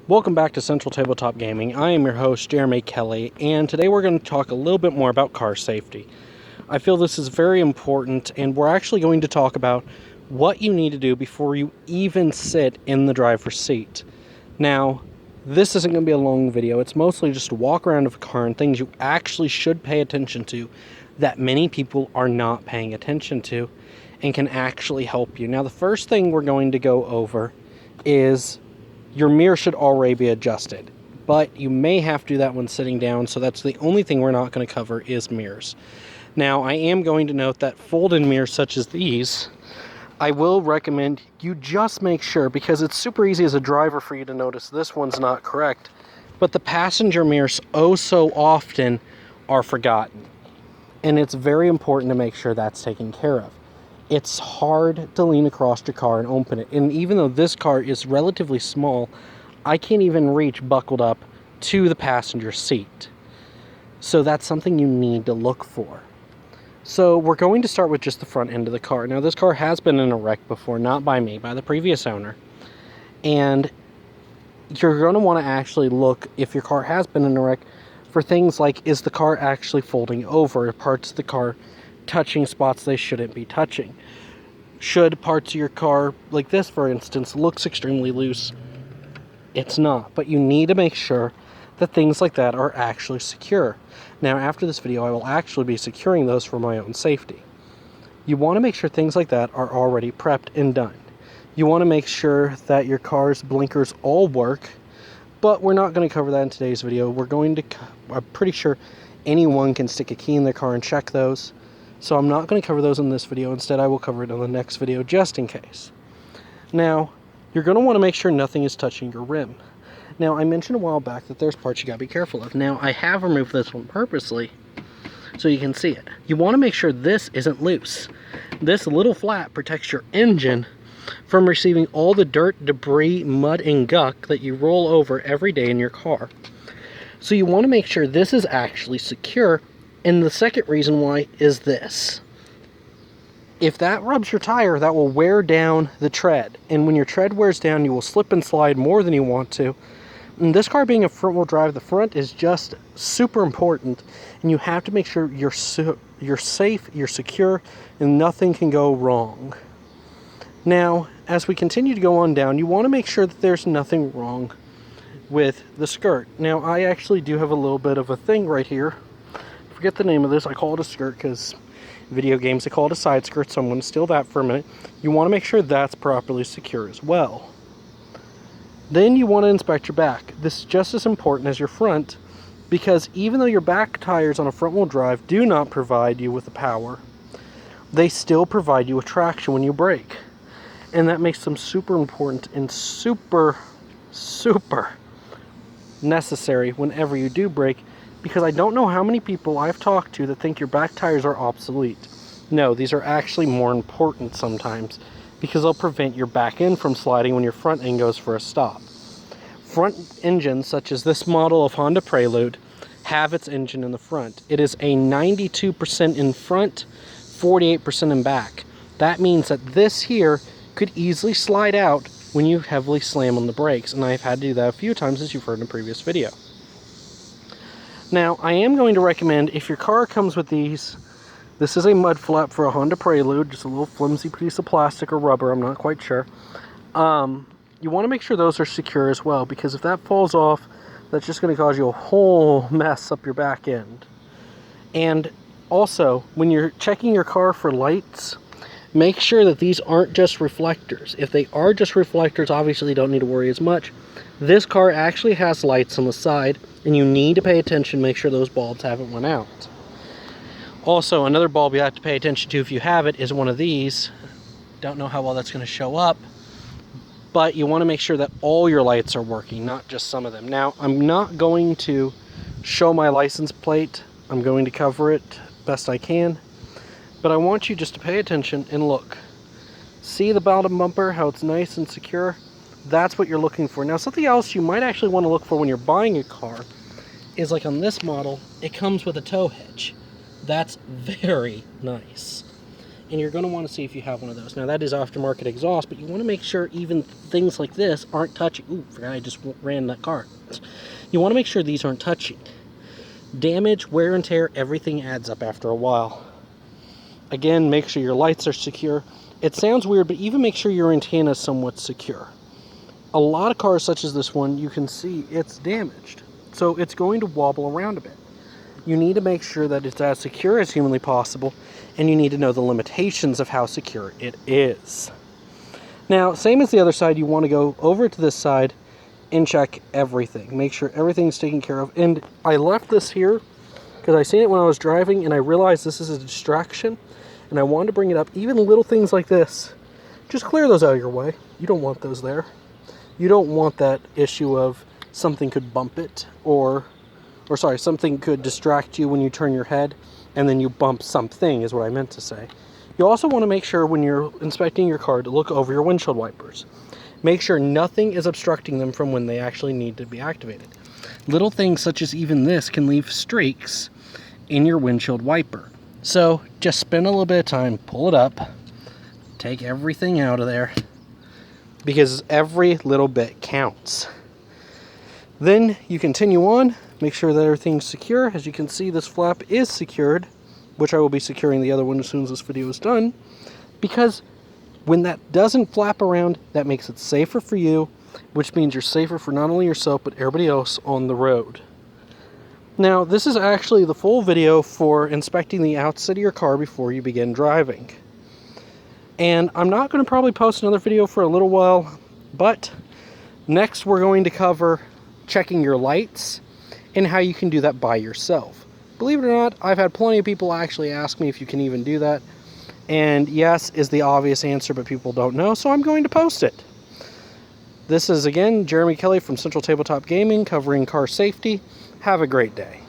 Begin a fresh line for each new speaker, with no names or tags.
Welcome back to Central Tabletop Gaming. I am your host, Jeremy Kelly, and today we're going to talk a little bit more about car safety. I feel this is very important, and we're actually going to talk about what you need to do before you even sit in the driver's seat. Now, this isn't going to be a long video. It's mostly just a walk around of a car and things you actually should pay attention to that many people are not paying attention to and can actually help you. Now, the first thing we're going to go over is your mirror should already be adjusted, but you may have to do that when sitting down, so that's the only thing we're not going to cover is mirrors. Now, I am going to note that fold-in mirrors such as these, I will recommend you just make sure, because it's super easy as a driver for you to notice this one's not correct, but the passenger mirrors so often are forgotten, and it's very important to make sure that's taken care of. It's hard to lean across your car and open it. And even though this car is relatively small, I can't even reach buckled up to the passenger seat. So that's something you need to look for. So we're going to start with just the front end of the car. Now, this car has been in a wreck before, not by me, by the previous owner. And you're going to want to actually look, if your car has been in a wreck, for things like, is the car actually folding over? Parts of the car touching spots they shouldn't be touching? Should parts of your car, like this for instance, looks extremely loose, it's not, but you need to make sure that things like that are actually secure. Now, after this video, I will actually be securing those for my own safety. You want to make sure things like that are already prepped and done. You want to make sure that your car's blinkers all work, but we're not going to cover that in today's video. I'm pretty sure anyone can stick a key in their car and check those. So I'm not going to cover those in this video. Instead, I will cover it in the next video just in case. Now, you're going to want to make sure nothing is touching your rim. Now, I mentioned a while back that there's parts you got to be careful of. Now, I have removed this one purposely so you can see it. You want to make sure this isn't loose. This little flap protects your engine from receiving all the dirt, debris, mud, and gunk that you roll over every day in your car. So you want to make sure this is actually secure. And the second reason why is this. If that rubs your tire, that will wear down the tread. And when your tread wears down, you will slip and slide more than you want to. And this car being a front-wheel drive, the front is just super important. And you have to make sure you're safe, you're secure, and nothing can go wrong. Now, as we continue to go on down, you want to make sure that there's nothing wrong with the skirt. Now, I actually do have a little bit of a thing right here. Forget the name of this. I call it a skirt because video games, they call it a side skirt, so I'm going to steal that for a minute. You want to make sure that's properly secure as well. Then you want to inspect your back. This is just as important as your front, because even though your back tires on a front-wheel drive do not provide you with the power, they still provide you with traction when you brake. And that makes them super important and super necessary whenever you do brake, because I don't know how many people I've talked to that think your back tires are obsolete. No, these are actually more important sometimes, because they'll prevent your back end from sliding when your front end goes for a stop. Front engines, such as this model of Honda Prelude, have its engine in the front. It is a 92% in front, 48% in back. That means that this here could easily slide out when you heavily slam on the brakes, and I've had to do that a few times, as you've heard in a previous video. Now, I am going to recommend, if your car comes with these, this is a mud flap for a Honda Prelude, just a little flimsy piece of plastic or rubber, I'm not quite sure. You want to make sure those are secure as well, because if that falls off, that's just going to cause you a whole mess up your back end. And also, when you're checking your car for lights, make sure that these aren't just reflectors. If they are just reflectors, obviously you don't need to worry as much. This car actually has lights on the side, and you need to pay attention, make sure those bulbs haven't went out. Also, another bulb you have to pay attention to if you have it is one of these. Don't know how well that's going to show up, but you want to make sure that all your lights are working, not just some of them. Now, I'm not going to show my license plate. I'm going to cover it best I can, but I want you just to pay attention and look. See the bottom bumper, how it's nice and secure? That's what you're looking for. Now, something else you might actually want to look for when you're buying a car is, like on this model, it comes with a tow hitch. That's very nice. and you're going to want to see if you have one of those. Now that is aftermarket exhaust, but you want to make sure even things like this aren't touching. Ooh, forgot I just ran that car. You want to make sure these aren't touching. Damage, wear and tear, everything adds up after a while. Again, make sure your lights are secure. It sounds weird, but even make sure your antenna is somewhat secure. A lot of cars such as this one, you can see it's damaged. So it's going to wobble around a bit. You need to make sure that it's as secure as humanly possible, and you need to know the limitations of how secure it is. Now, same as the other side, you want to go over to this side and check everything. Make sure everything's taken care of. And I left this here because I seen it when I was driving, and I realized this is a distraction, and I wanted to bring it up. Even little things like this, just clear those out of your way. You don't want those there. You don't want that issue of something could bump it, or sorry, something could distract you when you turn your head and then you bump something, is what I meant to say. You also want to make sure when you're inspecting your car to look over your windshield wipers. Make sure nothing is obstructing them from when they actually need to be activated. Little things such as even this can leave streaks in your windshield wiper. So just spend a little bit of time, pull it up, take everything out of there, because every little bit counts. Then you continue on, make sure that everything's secure. As you can see, this flap is secured, which I will be securing the other one as soon as this video is done, because when that doesn't flap around, that makes it safer for you, which means you're safer for not only yourself, but everybody else on the road. Now, this is actually the full video for inspecting the outside of your car before you begin driving. And I'm not going to probably post another video for a little while, but next we're going to cover checking your lights and how you can do that by yourself. Believe it or not, I've had plenty of people actually ask me if you can even do that. And yes is the obvious answer, but people don't know, so I'm going to post it. This is, again, Jeremy Kelly from Central Tabletop Gaming, covering car safety. Have a great day.